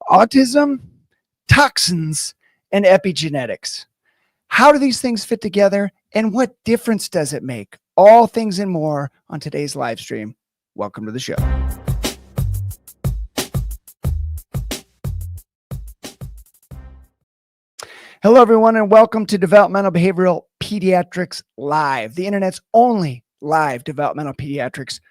Autism, toxins, and epigenetics. How do these things fit together, and what difference does it make? All things and more on today's live stream. Welcome to the show. Hello, everyone, and welcome to Developmental Behavioral Pediatrics Live, the internet's only live developmental pediatrics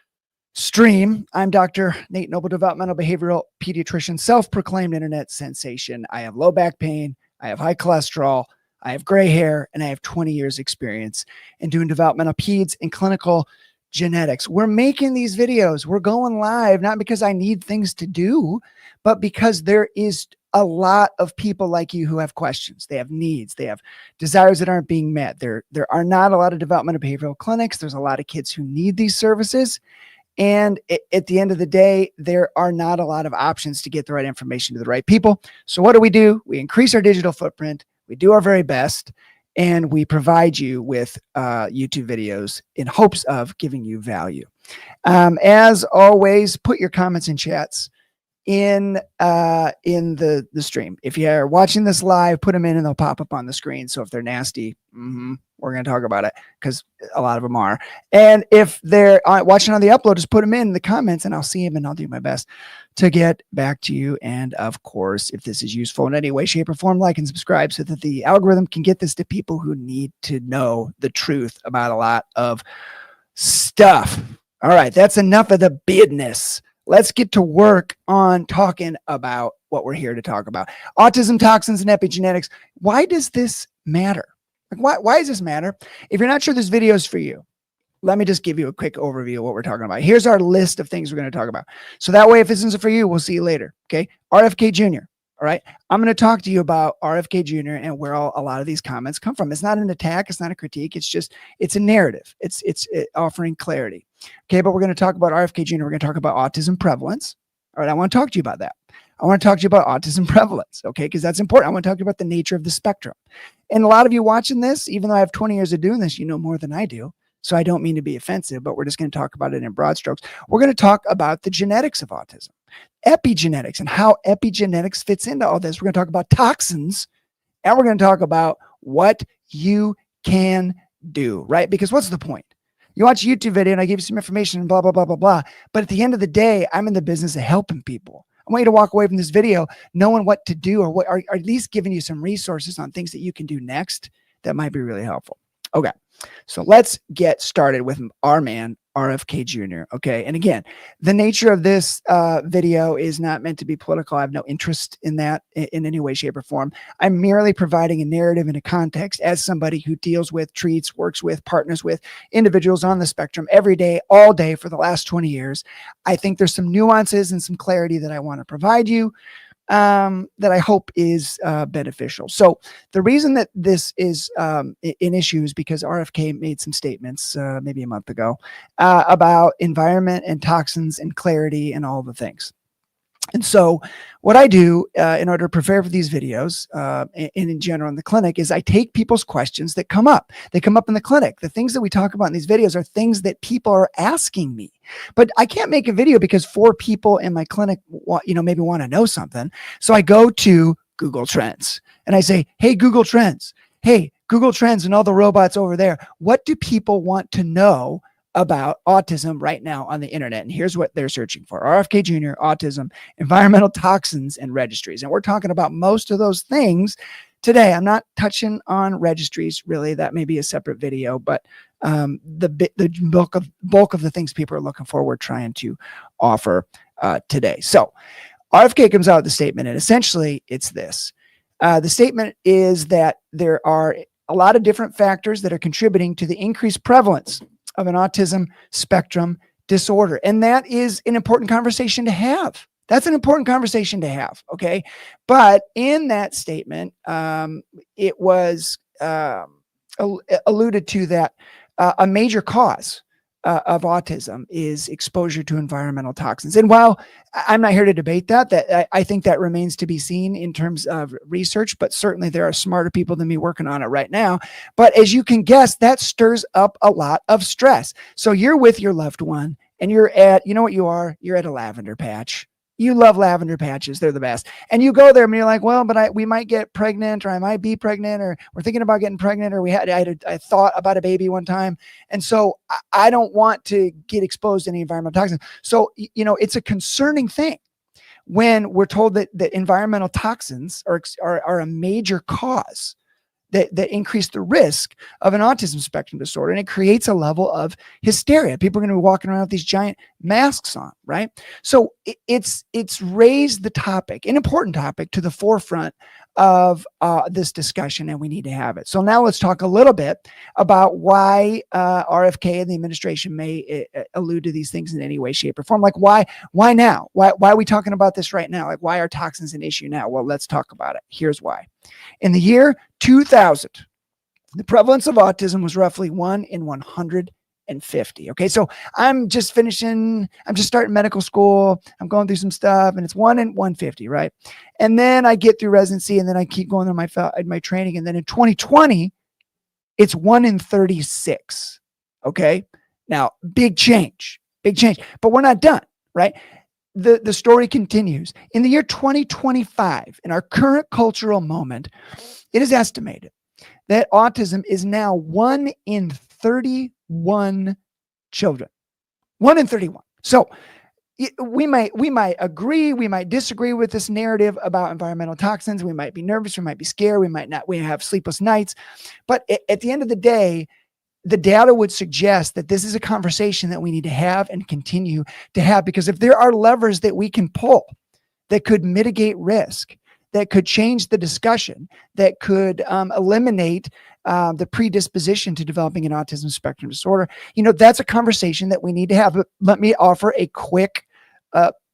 stream. I'm Dr. Nate Noble, developmental behavioral pediatrician, self-proclaimed internet sensation. I have low back pain, I have high cholesterol, I have gray hair, and I have 20 years experience in doing developmental peds and clinical genetics. We're making these videos. We're going live, not because I need things to do, but because there is a lot of people like you who have questions. They have needs. They have desires that aren't being met. There are not a lot of developmental behavioral clinics. There's a lot of kids who need these services. And at the end of the day, there are not a lot of options to get the right information to the right people. So what do? We increase our digital footprint. We do our very best. And we provide you with YouTube videos in hopes of giving you value. As always, put your comments and chats in the stream. If you are watching this live, put them in and they'll pop up on the screen. So if they're nasty, we're going to talk about it because a lot of them are. And if they're watching on the upload, just put them in the comments and I'll see them and I'll do my best to get back to you. And of course, if this is useful in any way, shape, or form, like and subscribe so that the algorithm can get this to people who need to know the truth about a lot of stuff. All right, that's enough of the business. Let's get to work on talking about what we're here to talk about. Autism, toxins, and epigenetics. Why does this matter? Like, why does this matter? If you're not sure this video is for you, let me just give you a quick overview of what we're talking about. Here's our list of things we're going to talk about. So that way, if this isn't for you, we'll see you later. Okay. RFK Jr. All right. I'm going to talk to you about RFK Jr. and where a lot of these comments come from. It's not an attack. It's not a critique. It's a narrative. It's offering clarity. Okay. But we're going to talk about RFK Jr. We're going to talk about autism prevalence. All right. I want to talk to you about that. I want to talk to you about autism prevalence. Okay. Because that's important. I want to talk to you about the nature of the spectrum. And a lot of you watching this, even though I have 20 years of doing this, you know more than I do. So I don't mean to be offensive, but we're just going to talk about it in broad strokes. We're going to talk about the genetics of autism, epigenetics, and how epigenetics fits into all this. We're going to talk about toxins, and we're going to talk about what you can do, right? Because what's the point? You watch a YouTube video and I give you some information and blah, blah, blah, blah, blah. But at the end of the day, I'm in the business of helping people. I want you to walk away from this video knowing what to do or at least giving you some resources on things that you can do next that might be really helpful. Okay. So let's get started with our man, RFK Jr. Okay. And again, the nature of this video is not meant to be political. I have no interest in that in any way, shape, or form. I'm merely providing a narrative and a context as somebody who deals with, treats, works with, partners with individuals on the spectrum every day, all day for the last 20 years. I think there's some nuances and some clarity that I want to provide you that I hope is beneficial. So the reason that this is an issue is because RFK made some statements maybe a month ago about environment and toxins and clarity and all the things. And so what I do in order to prepare for these videos and in general in the clinic is I take people's questions that come up. They come up in the clinic. The things that we talk about in these videos are things that people are asking me. But I can't make a video because 4 people in my clinic maybe want to know something. So I go to Google Trends and I say, hey, Google Trends. Hey, Google Trends and all the robots over there. What do people want to know about autism right now on the internet? And here's what they're searching for: RFK Jr., autism, environmental toxins, and registries. And we're talking about most of those things today. I'm not touching on registries, really. That may be a separate video, but the bulk of the things people are looking for, we're trying to offer today. So RFK comes out with a statement, and essentially it's this. The statement is that there are a lot of different factors that are contributing to the increased prevalence of an autism spectrum disorder. And that is an important conversation to have. That's an important conversation to have. Okay. But in that statement, it was alluded to that a major cause of autism is exposure to environmental toxins. And while I'm not here to debate that I think that remains to be seen in terms of research, but certainly there are smarter people than me working on it right now. But as you can guess, that stirs up a lot of stress. So you're with your loved one and you're at, you know what you are? You're at a lavender patch. You love lavender patches. They're the best. And you go there and you're like, well, but we might get pregnant, or I might be pregnant, or we're thinking about getting pregnant, or I thought about a baby one time. And so I don't want to get exposed to any environmental toxins. So, it's a concerning thing when we're told that environmental toxins are a major cause that increase the risk of an autism spectrum disorder. And it creates a level of hysteria. People are going to be walking around with these giant masks on, right? So it's raised the topic, an important topic, to the forefront of this discussion, and we need to have it. So now let's talk a little bit about why RFK and the administration may allude to these things in any way, shape, or form. Like why now? Why are we talking about this right now? Like, why are toxins an issue now? Well, let's talk about it. Here's why. In the year 2000, the prevalence of autism was roughly 1 in 150. Okay, so I'm just starting medical school. I'm going through some stuff, and it's 1 in 150, right? And then I get through residency, and then I keep going through my training. And then in 2020, it's 1 in 36. Okay, now big change, but we're not done, right? The story continues. In the year 2025, in our current cultural moment, it is estimated that autism is now 1 in 31 children. 1 in 31. So we might agree, we might disagree with this narrative about environmental toxins. We might be nervous, we might be scared, we have sleepless nights. But at the end of the day, the data would suggest that this is a conversation that we need to have and continue to have, because if there are levers that we can pull that could mitigate risk, that could change the discussion, that could eliminate the predisposition to developing an autism spectrum disorder, that's a conversation that we need to have. But let me offer a quick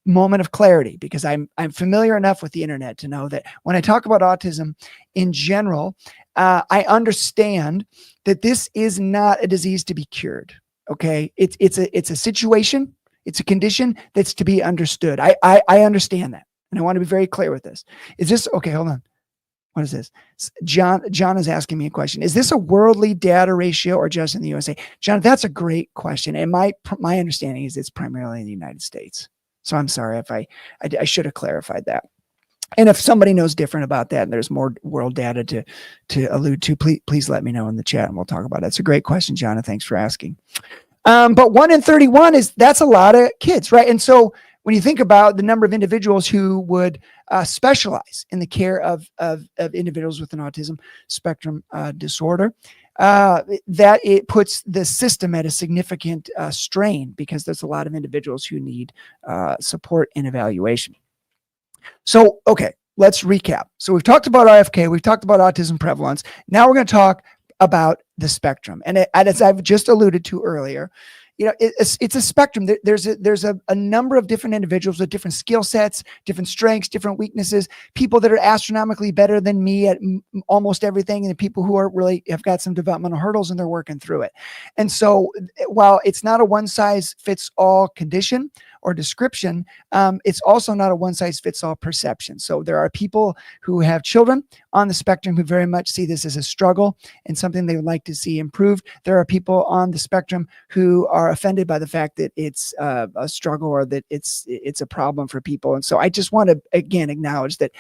moment of clarity, because I'm familiar enough with the internet to know that when I talk about autism in general, I understand that this is not a disease to be cured. Okay, it's a situation, it's a condition that's to be understood. I understand that, and I want to be very clear with this. Is this okay? Hold on. What is this? John is asking me a question. Is this a worldly data ratio or just in the USA? John, that's a great question, and my understanding is it's primarily in the United States. So I'm sorry if I should have clarified that. And if somebody knows different about that and there's more world data to allude to, please let me know in the chat and we'll talk about it. It's a great question, John, and thanks for asking. But 1 in 31 that's a lot of kids, right? And so when you think about the number of individuals who would specialize in the care of individuals with an autism spectrum disorder, that it puts the system at a significant strain, because there's a lot of individuals who need support and evaluation. So, okay, let's recap. So we've talked about RFK, we've talked about autism prevalence. Now we're going to talk about the spectrum. And as I've just alluded to earlier, it's a spectrum. There's a number of different individuals with different skill sets, different strengths, different weaknesses, people that are astronomically better than me at almost everything, and people who are really have got some developmental hurdles and they're working through it. And so while it's not a one size fits all condition or description, it's also not a one size fits all perception. So there are people who have children on the spectrum who very much see this as a struggle and something they would like to see improved. There are people on the spectrum who are offended by the fact that it's a struggle or that it's a problem for people. And so I just want to again acknowledge that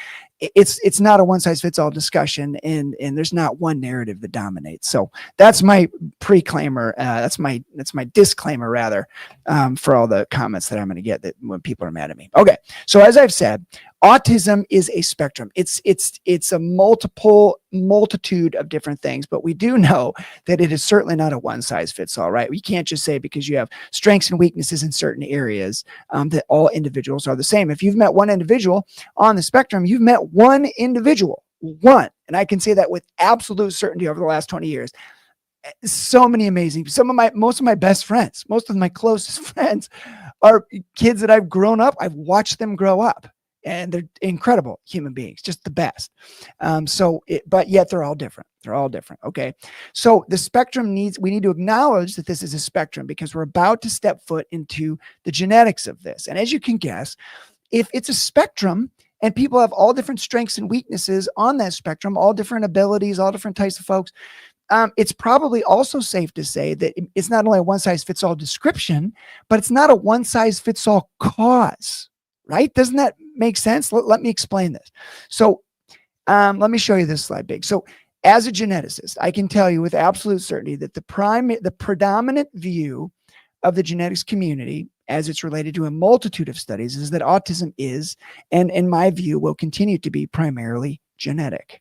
it's not a one size fits all discussion, and there's not one narrative that dominates. So that's my preclaimer. That's my disclaimer rather, for all the comments that I'm going to get that when people are mad at me. Okay. So as I've said, autism is a spectrum. It's a multitude of different things, but we do know that it is certainly not a one size fits all, right? We can't just say because you have strengths and weaknesses in certain areas that all individuals are the same. If you've met one individual on the spectrum, you've met one individual, one. And I can say that with absolute certainty over the last 20 years. So many amazing, most of my best friends, most of my closest friends are kids that I've grown up. I've watched them grow up. And they're incredible human beings, just the best. But yet they're all different. They're all different. Okay. So the spectrum we need to acknowledge that this is a spectrum, because we're about to step foot into the genetics of this. And as you can guess, if it's a spectrum and people have all different strengths and weaknesses on that spectrum, all different abilities, all different types of folks, it's probably also safe to say that it's not only a one size fits all description, but it's not a one size fits all cause. right? Doesn't that make sense? Let me explain this. So let me show you this slide big. So as a geneticist, I can tell you with absolute certainty that the predominant view of the genetics community as it's related to a multitude of studies is that autism is, and in my view, will continue to be primarily genetic.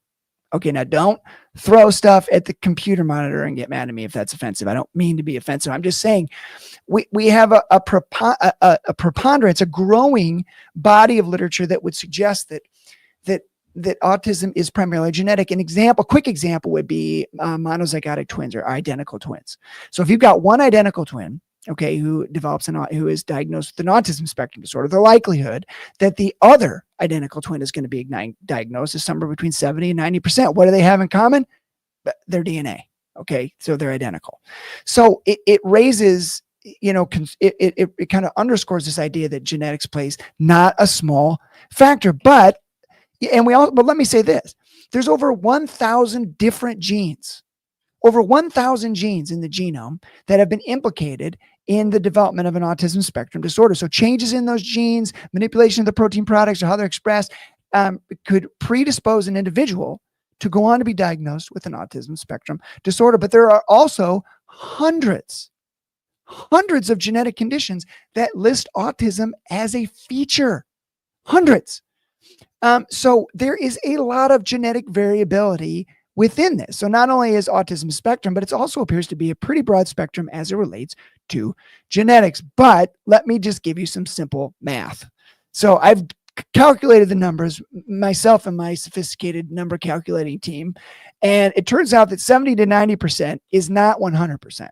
Okay, now don't throw stuff at the computer monitor and get mad at me if that's offensive. I don't mean to be offensive. I'm just saying we have a preponderance, a growing body of literature that would suggest that autism is primarily genetic. Quick example would be monozygotic twins or identical twins. So if you've got one identical twin, okay, who is diagnosed with an autism spectrum disorder, the likelihood that the other identical twin is going to be diagnosed is somewhere between 70 and 90%. What do they have in common? Their DNA. Okay, so they're identical. So it raises, it kind of underscores this idea that genetics plays not a small factor, but let me say this, there's over 1,000 different genes, over 1,000 genes in the genome that have been implicated in the development of an autism spectrum disorder. So changes in those genes, manipulation of the protein products or how they're expressed, could predispose an individual to go on to be diagnosed with an autism spectrum disorder. But there are also hundreds of genetic conditions that list autism as a feature. Hundreds. So there is a lot of genetic variability within this. So not only is autism a spectrum, but it also appears to be a pretty broad spectrum as it relates to genetics. But let me just give you some simple math. So I've calculated the numbers myself and my sophisticated number calculating team, and it turns out that 70 to 90% is not 100%.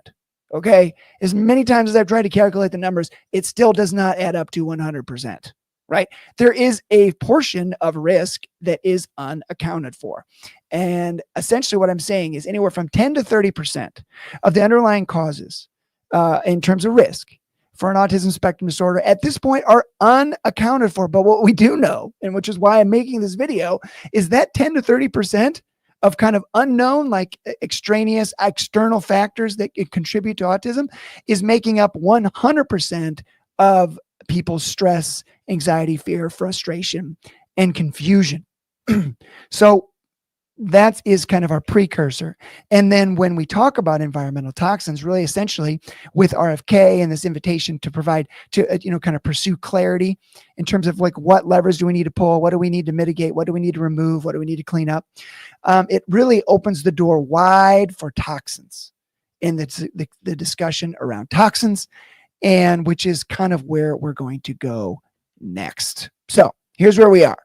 Okay. As many times as I've tried to calculate the numbers, it still does not add up to 100%. Right? There is a portion of risk that is unaccounted for. And essentially what I'm saying is anywhere from 10 to 30% of the underlying causes in terms of risk for an autism spectrum disorder at this point are unaccounted for. But what we do know, and which is why I'm making this video, is that 10 to 30% of kind of unknown, like extraneous external factors that contribute to autism is making up 100% of people's stress, anxiety, fear, frustration, and confusion. So that is kind of our precursor. And then when we talk about environmental toxins, really essentially with RFK and this invitation to provide to, kind of pursue clarity in terms of like what levers do we need to pull? What do we need to mitigate? What do we need to remove? What do we need to clean up? It really opens the door wide for toxins in the discussion around toxins, and which is kind of where we're going to go next. So here's where we are.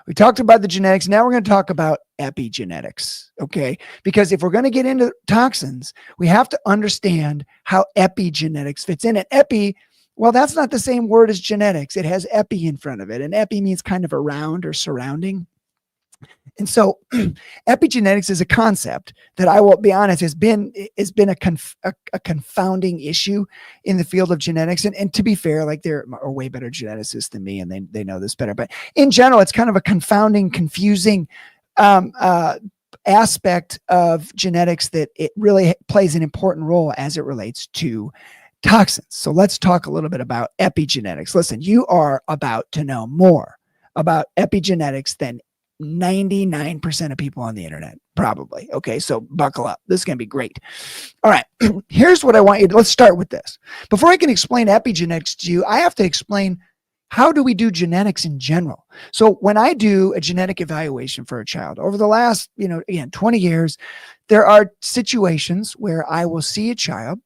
We talked about the genetics. Now we're going to talk about epigenetics, okay? Because if we're going to get into toxins, we have to understand how epigenetics fits in. And epi, well, that's not the same word as genetics. It has epi in front of it. And epi means kind of around or surrounding. And so epigenetics is a concept that, I will be honest, has been a confounding issue in the field of genetics. And to be fair, like there are way better geneticists than me, and they know this better. But in general, it's kind of a confounding, confusing aspect of genetics that it really plays an important role as it relates to toxins. So let's talk a little bit about epigenetics. Listen, you are about to know more about epigenetics than 99% of people on the internet, probably. Okay, so buckle up. This is going to be great. All right, here's what I want you to, let's start with this. Before I can explain epigenetics to you, I have to explain how do we do genetics in general. So when I do a genetic evaluation for a child over the last, 20 years, there are situations where I will see a child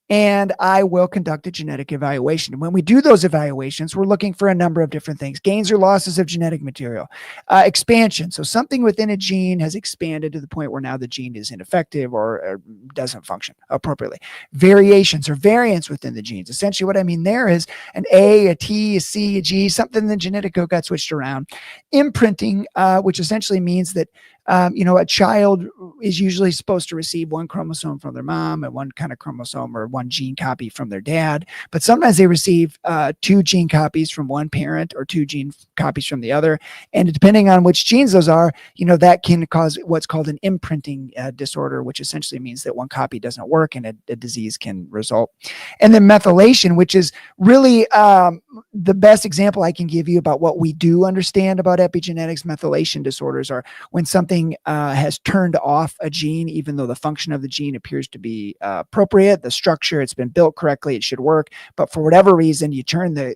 and I will conduct a genetic evaluation. And when we do those evaluations, we're looking for a number of different things: gains or losses of genetic material, expansion. So something within a gene has expanded to the point where now the gene is ineffective or doesn't function appropriately. Variations or variants within the genes. Essentially what I mean there is an A, a T, a C, a G, something in the genetic code got switched around. Imprinting, which essentially means that A child is usually supposed to receive one chromosome from their mom and one kind of chromosome or one gene copy from their dad. But sometimes they receive two gene copies from one parent or two gene copies from the other. And depending on which genes those are, that can cause what's called an imprinting disorder, which essentially means that one copy doesn't work and a disease can result. And then methylation, which is really the best example I can give you about what we do understand about epigenetics. Methylation disorders are when something has turned off a gene, even though the function of the gene appears to be appropriate, the structure, it's been built correctly, it should work. But for whatever reason, you turn the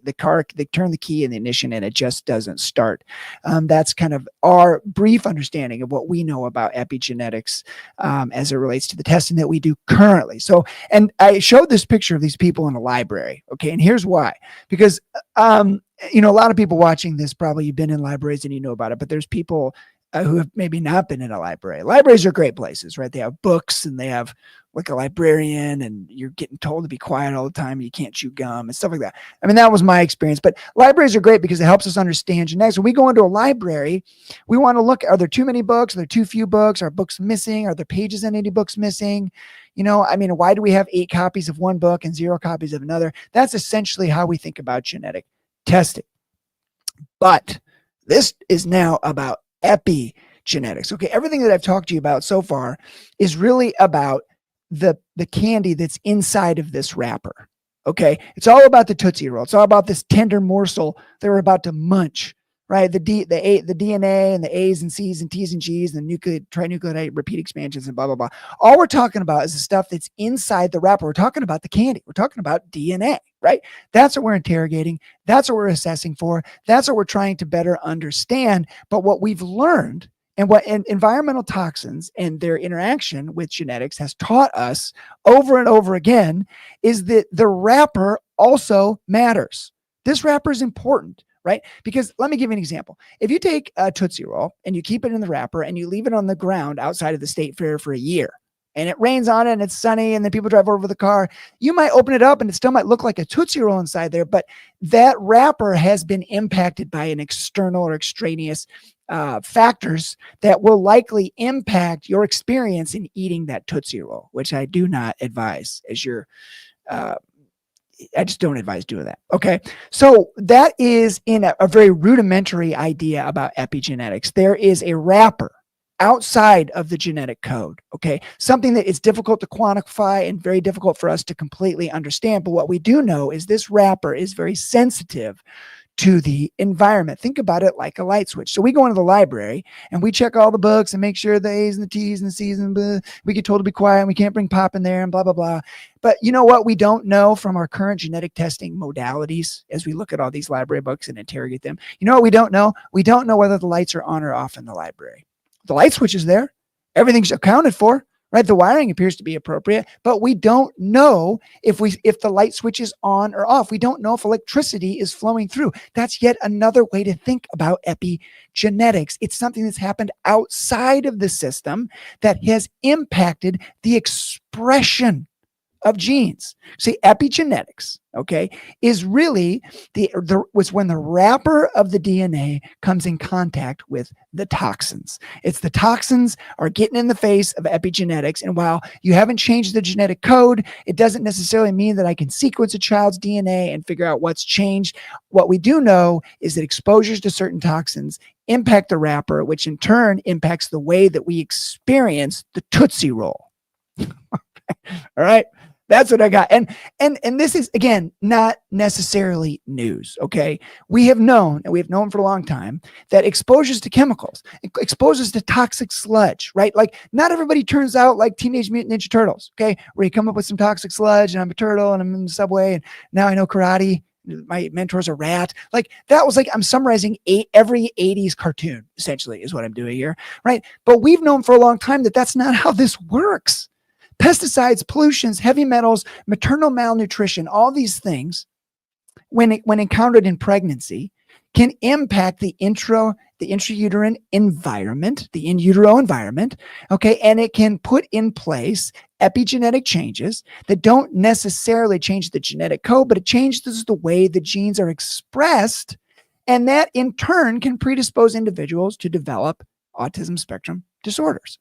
key in the ignition and it just doesn't start. That's kind of our brief understanding of what we know about epigenetics as it relates to the testing that we do currently. So, and I showed this picture of these people in a library. Okay. And here's why, because, a lot of people watching this, probably you've been in libraries and you know about it, but there's people who have maybe not been in a library. Libraries are great places, right? They have books and they have like a librarian and you're getting told to be quiet all the time. You can't chew gum and stuff like that. I mean, that was my experience, but libraries are great because it helps us understand genetics. When we go into a library, we want to look, are there too many books? Are there too few books? Are books missing? Are there pages in any books missing? Why do we have 8 copies of one book and 0 copies of another? That's essentially how we think about genetic testing. But this is now about epigenetics. Okay, everything that I've talked to you about so far is really about the candy that's inside of this wrapper. Okay, it's all about the Tootsie Roll. It's all about this tender morsel that we're about to munch, right? The DNA and the A's and C's and T's and G's and trinucleotide repeat expansions and blah, blah, blah. All we're talking about is the stuff that's inside the wrapper. We're talking about the candy. We're talking about DNA, right? That's what we're interrogating. That's what we're assessing for. That's what we're trying to better understand. But what we've learned and what environmental toxins and their interaction with genetics has taught us over and over again is that the wrapper also matters. This wrapper is important. Right? Because let me give you an example. If you take a Tootsie Roll and you keep it in the wrapper and you leave it on the ground outside of the state fair for a year and it rains on it and it's sunny and then people drive over the car, you might open it up and it still might look like a Tootsie Roll inside there, but that wrapper has been impacted by an external or extraneous factors that will likely impact your experience in eating that Tootsie Roll, which I do not advise as your I just don't advise doing that. Okay. So that is in a very rudimentary idea about epigenetics. There is a wrapper outside of the genetic code. Okay. Something that is difficult to quantify and very difficult for us to completely understand. But what we do know is this wrapper is very sensitive to the environment. Think about it like a light switch. So we go into the library and we check all the books and make sure the A's and the T's and the C's and blah. We get told to be quiet and we can't bring pop in there and blah, blah, blah. But you know what we don't know from our current genetic testing modalities as we look at all these library books and interrogate them? You know what we don't know? We don't know whether the lights are on or off in the library. The light switch is there. Everything's accounted for. Right, the wiring appears to be appropriate, but we don't know if the light switch is on or off. We don't know if electricity is flowing through. That's yet another way to think about epigenetics. It's something that's happened outside of the system that has impacted the expression of genes. See, epigenetics, okay, is really was when the wrapper of the DNA comes in contact with the toxins. It's the toxins are getting in the face of epigenetics. And while you haven't changed the genetic code, it doesn't necessarily mean that I can sequence a child's DNA and figure out what's changed. What we do know is that exposures to certain toxins impact the wrapper, which in turn impacts the way that we experience the Tootsie Roll. All right. That's what I got. And this is, again, not necessarily news, okay? We have known for a long time that exposures to chemicals, exposures to toxic sludge, right? Like not everybody turns out like Teenage Mutant Ninja Turtles, okay? Where you come up with some toxic sludge and I'm a turtle and I'm in the subway and now I know karate. My mentor's a rat. Like that was like, I'm summarizing every 80s cartoon, essentially, is what I'm doing here, right? But we've known for a long time that that's not how this works. Pesticides, pollutions, heavy metals, maternal malnutrition, all these things, when encountered in pregnancy, can impact the intrauterine environment, the in utero environment, okay? And it can put in place epigenetic changes that don't necessarily change the genetic code, but it changes the way the genes are expressed. And that in turn can predispose individuals to develop autism spectrum disorders.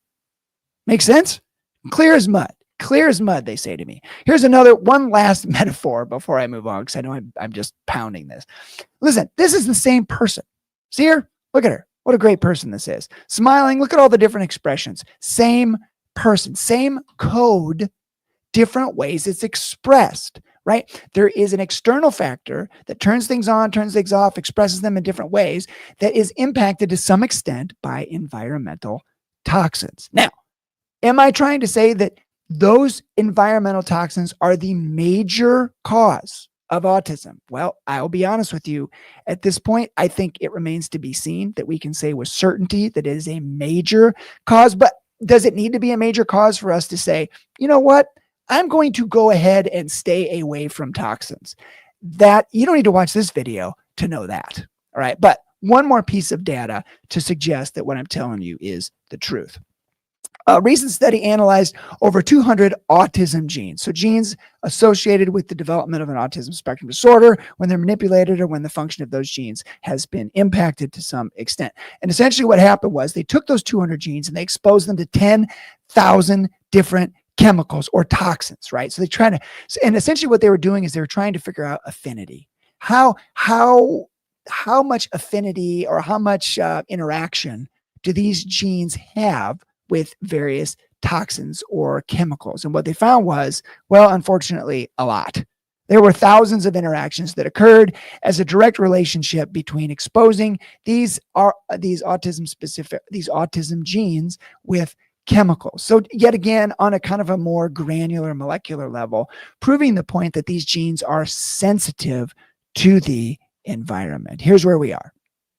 Make sense? Clear as mud. Clear as mud, they say to me. Here's one last metaphor before I move on, because I know I'm just pounding this. Listen, this is the same person. See her? Look at her. What a great person this is. Smiling. Look at all the different expressions. Same person, same code, different ways it's expressed, right? There is an external factor that turns things on, turns things off, expresses them in different ways that is impacted to some extent by environmental toxins. Now, am I trying to say that those environmental toxins are the major cause of autism? Well, I'll be honest with you. At this point, I think it remains to be seen that we can say with certainty that it is a major cause. But does it need to be a major cause for us to say, you know what? I'm going to go ahead and stay away from toxins? That you don't need to watch this video to know that. All right. But one more piece of data to suggest that what I'm telling you is the truth. A recent study analyzed over 200 autism genes. So genes associated with the development of an autism spectrum disorder when they're manipulated or when the function of those genes has been impacted to some extent. And essentially what happened was they took those 200 genes and they exposed them to 10,000 different chemicals or toxins, right? So and essentially what they were doing is they were trying to figure out affinity. How much affinity or how much interaction do these genes have with various toxins or chemicals? And what they found was, well, unfortunately, a lot. There were thousands of interactions that occurred as a direct relationship between exposing these autism genes with chemicals. So yet again, on a kind of a more granular molecular level, proving the point that these genes are sensitive to the environment. Here's where we are.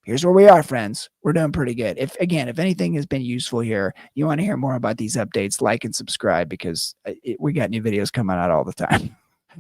Here's where we are, friends. We're doing pretty good. If anything has been useful here, you want to hear more about these updates, like and subscribe, because we got new videos coming out all the time.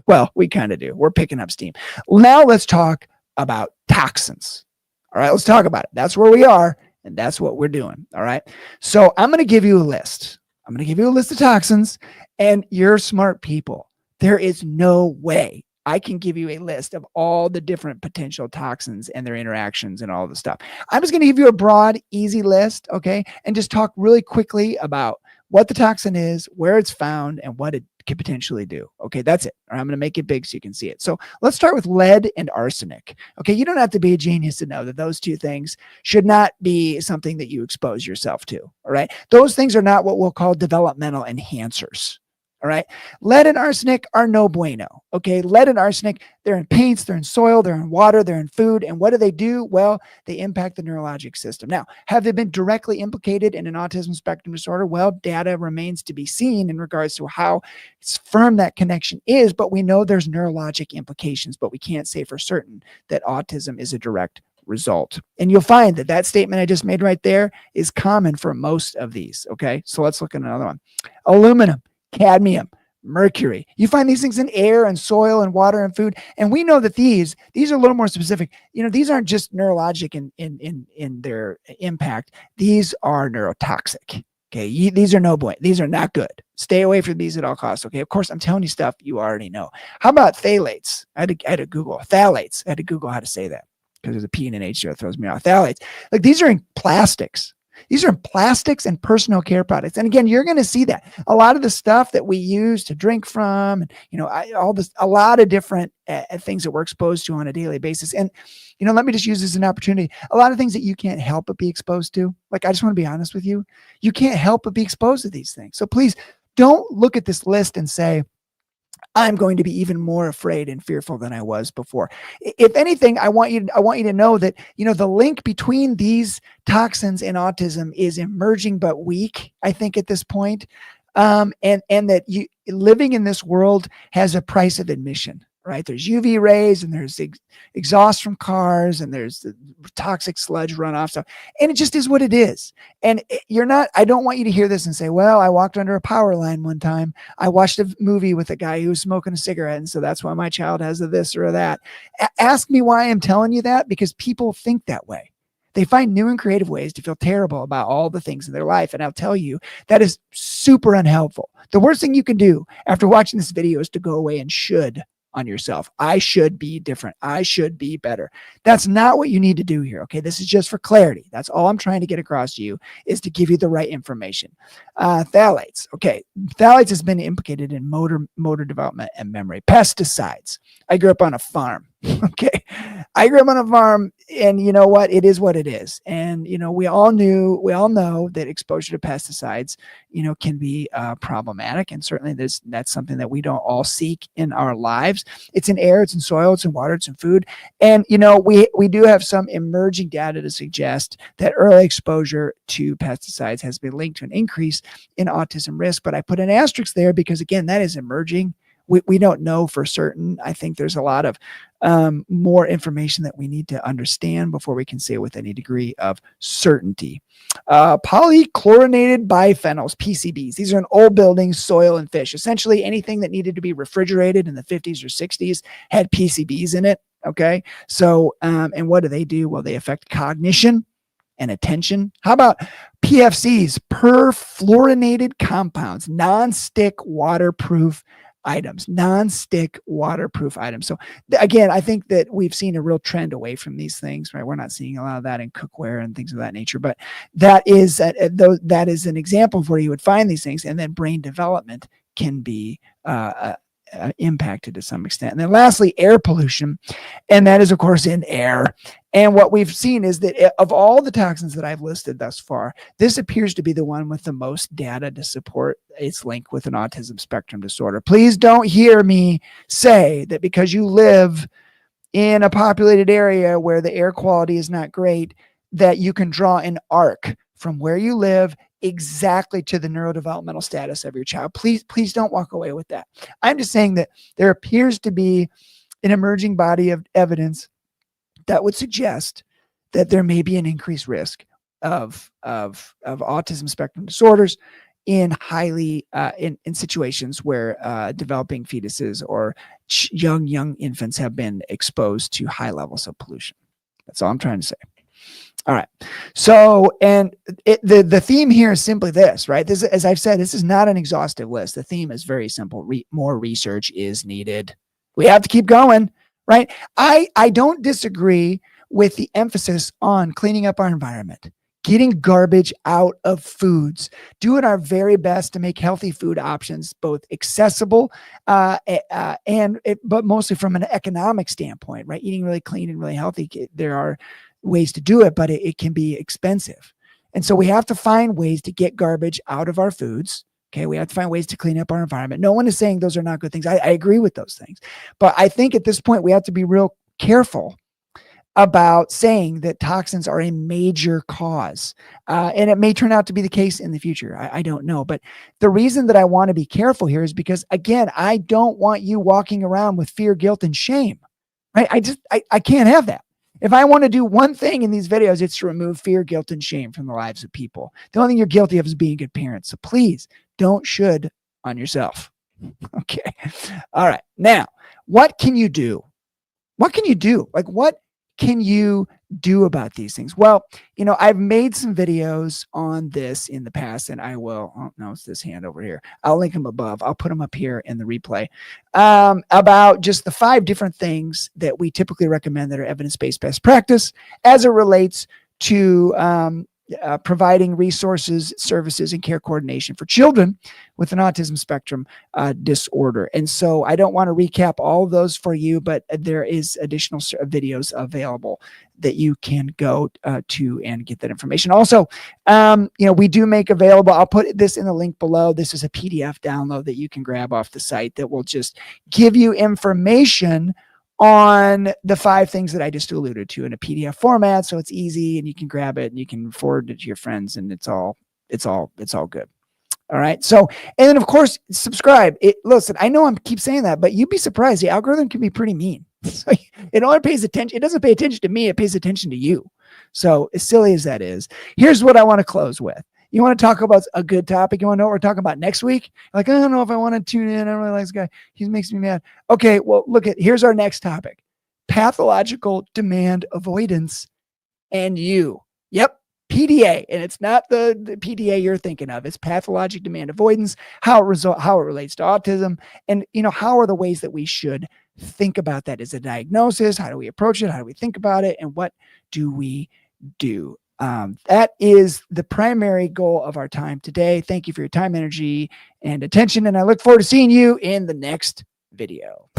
Well, we kind of do. We're picking up steam. Now let's talk about toxins. All right, let's talk about it. That's where we are, and that's what we're doing. All right. So I'm going to give you a list. I'm going to give you a list of toxins, and you're smart people. There is no way I can give you a list of all the different potential toxins and their interactions and all the stuff. I'm just going to give you a broad, easy list, okay? And just talk really quickly about what the toxin is, where it's found, and what it could potentially do. Okay, that's it. All right, I'm going to make it big so you can see it. So let's start with lead and arsenic. Okay, you don't have to be a genius to know that those two things should not be something that you expose yourself to. All right, those things are not what we'll call developmental enhancers. All right. Lead and arsenic are no bueno. Okay. Lead and arsenic, they're in paints, they're in soil, they're in water, they're in food. And what do? Well, they impact the neurologic system. Now, have they been directly implicated in an autism spectrum disorder? Well, data remains to be seen in regards to how firm that connection is, but we know there's neurologic implications, but we can't say for certain that autism is a direct result. And you'll find that that statement I just made right there is common for most of these. Okay. So let's look at another one. Aluminum, cadmium, mercury. You find these things in air and soil and water and food. And we know that these are a little more specific. You know, these aren't just neurologic in their impact. These are neurotoxic. Okay. These are no boy. These are not good. Stay away from these at all costs. Okay. Of course, I'm telling you stuff you already know. How about phthalates? I had to Google phthalates. I had to Google how to say that because there's a P and an H there that throws me off. Phthalates. Like these are in plastics. These are plastics and personal care products. And again, you're going to see that a lot of the stuff that we use to drink from, and, you know, a lot of different things that we're exposed to on a daily basis. And, you know, let me just use this as an opportunity. A lot of things that you can't help but be exposed to. Like, I just want to be honest with you. You can't help but be exposed to these things. So please don't look at this list and say, I'm going to be even more afraid and fearful than I was before. If anything, I want you to know that, you know, the link between these toxins and autism is emerging but weak, I think, at this point. And that living in this world has a price of admission, right? There's UV rays and there's exhaust from cars and there's the toxic sludge runoff stuff. And it just is what it is. And I don't want you to hear this and say, well, I walked under a power line one time. I watched a movie with a guy who was smoking a cigarette. And so that's why my child has this or that. Ask me why I'm telling you that, because people think that way. They find new and creative ways to feel terrible about all the things in their life. And I'll tell you, that is super unhelpful. The worst thing you can do after watching this video is to go away and should on yourself. I should be different. I should be better. That's not what you need to do here. Okay. This is just for clarity. That's all I'm trying to get across to you, is to give you the right information. Phthalates. Okay. Phthalates has been implicated in motor development and memory. Pesticides. I grew up on a farm. Okay. I grew up on a farm, and you know what? It is what it is. And, we all know that exposure to pesticides, can be problematic. And certainly that's something that we don't all seek in our lives. It's in air, it's in soil, it's in water, it's in food. And, we do have some emerging data to suggest that early exposure to pesticides has been linked to an increase in autism risk. But I put an asterisk there because, again, that is emerging. We don't know for certain. I think there's a lot of more information that we need to understand before we can say with any degree of certainty. Polychlorinated biphenyls, PCBs. These are in old buildings, soil, and fish. Essentially, anything that needed to be refrigerated in the 50s or 60s had PCBs in it. Okay. So, and what do? Well, they affect cognition and attention. How about PFCs, perfluorinated compounds, non-stick waterproof items, non-stick waterproof items. So again, I think that we've seen a real trend away from these things, right? We're not seeing a lot of that in cookware and things of that nature, but that is an example of where you would find these things, and then brain development can be impacted to some extent. And then lastly, air pollution, and that is of course in air. And what we've seen is that of all the toxins that I've listed thus far, this appears to be the one with the most data to support its link with an autism spectrum disorder. Please don't hear me say that because you live in a populated area where the air quality is not great, that you can draw an arc from where you live exactly to the neurodevelopmental status of your child. Please don't walk away with that. I'm just saying that there appears to be an emerging body of evidence that would suggest that there may be an increased risk of autism spectrum disorders in highly in situations where developing fetuses or young infants have been exposed to high levels of pollution. That's all I'm trying to say. All right. So, and the theme here is simply this, right? This, as I've said, this is not an exhaustive list. The theme is very simple. More research is needed. We have to keep going, right? I don't disagree with the emphasis on cleaning up our environment, getting garbage out of foods, doing our very best to make healthy food options both accessible but mostly from an economic standpoint, right? Eating really clean and really healthy. There are ways to do it, but it can be expensive. And so we have to find ways to get garbage out of our foods. Okay. We have to find ways to clean up our environment. No one is saying those are not good things. I agree with those things, but I think at this point we have to be real careful about saying that toxins are a major cause. And it may turn out to be the case in the future. I don't know. But the reason that I want to be careful here is because, again, I don't want you walking around with fear, guilt, and shame, right? I can't have that. If I want to do one thing in these videos, it's to remove fear, guilt, and shame from the lives of people. The only thing you're guilty of is being a good parent. So please don't should on yourself. Okay. All right. Now, what can you do? What can you do? Like, what can you do about these things? Well, I've made some videos on this in the past, and I will, oh no, it's this hand over here. I'll link them above. I'll put them up here in the replay about just the 5 different things that we typically recommend that are evidence-based best practice as it relates to providing resources, services, and care coordination for children with an autism spectrum disorder. And so I don't want to recap all of those for you, but there is additional videos available that you can go to and get that information. Also, we do make available, I'll put this in the link below. This is a PDF download that you can grab off the site that will just give you information on the 5 things that I just alluded to in a PDF format. So it's easy and you can grab it and you can forward it to your friends, and it's all good. All right. So, and then of course, subscribe. Listen, I know I keep saying that, but you'd be surprised. The algorithm can be pretty mean. So it only pays attention. It doesn't pay attention to me. It pays attention to you. So as silly as that is, here's what I want to close with. You want to talk about a good topic? You want to know what we're talking about next week? Like, I don't know if I want to tune in. I don't really like this guy. He makes me mad. Okay, well, here's our next topic. Pathological demand avoidance and you. Yep, PDA, and it's not the PDA you're thinking of. It's pathologic demand avoidance, how it relates to autism, and how are the ways that we should think about that as a diagnosis? How do we approach it? How do we think about it? And what do we do? That is the primary goal of our time today. Thank you for your time, energy, and attention, and I look forward to seeing you in the next video.